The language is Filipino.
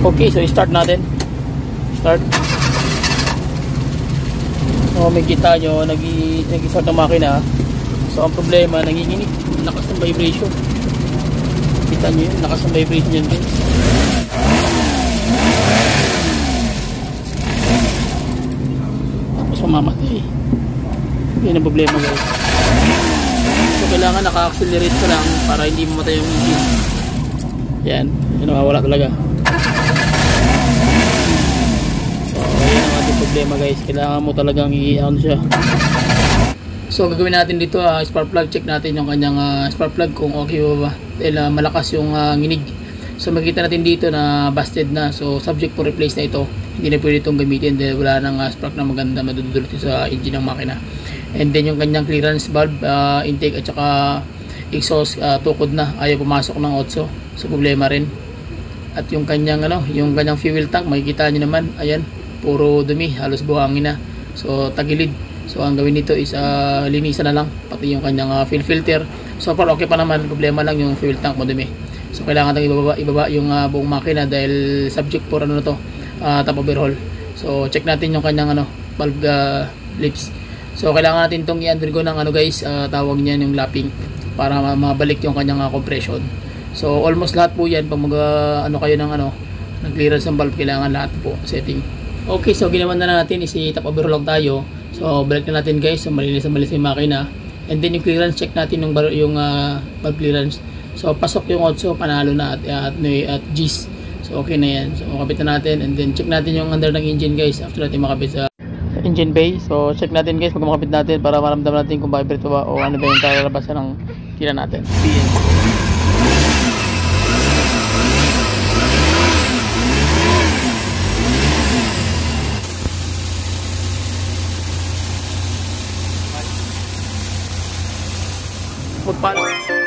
Okay, so start natin. Start. So may kita nyo, nag-start ng makina. So ang problema, nanginginig, lakas ng vibration. Kita nyo yun, lakas ng vibration yan guys. Tapos mamamatay. Yan ang problema guys. So kailangan naka-accelerate ka lang para hindi mamatay yung engine. Yan, yun nawawala talaga. So yan ang ating problema guys. Kailangan mo talagang i-on siya. So gagawin natin dito, spark plug, check natin yung kanyang spark plug kung okay ba. Dahil malakas yung nginig. So makikita natin dito na busted na. So subject for replace na ito. Hindi na pwede itong gamitin dahil wala nang spark na maganda madudulot sa engine ng makina. And then yung kanyang clearance valve, intake at saka exhaust, tukod na, ayaw pumasok ng otso. So problema rin. At yung kanyang fuel tank, makikita nyo naman, ayan, puro dumi, halos buhangin na. So tagilid. So ang gawin nito is linisan na lang, pati yung kanyang fuel filter. So far okay pa naman, problema lang yung fuel tank mo dumi. So kailangan tayong ibaba yung buong makina dahil subject for top overhaul. So check natin yung kanyang valve lips. So kailangan natin itong i-undergo ng guys, tawag niyan yung lapping para mabalik yung kanyang compression. So almost lahat po yan pag kayo ng clearance ng valve, kailangan lahat po setting. Okay, so ginawa na natin is i-top overhaul lang tayo. So balik na natin guys, so malinis yung makina. And then yung clearance, check natin yung valve clearance. So pasok yung otso, panalo na at G's. So okay na yan. So makapit na natin and then check natin yung under ng engine guys after natin makapit sa engine bay. So check natin guys pag makapit natin para maramdaman natin kung vibrate ba o ano ba yung kalalabasan ng tira natin. Magpaano?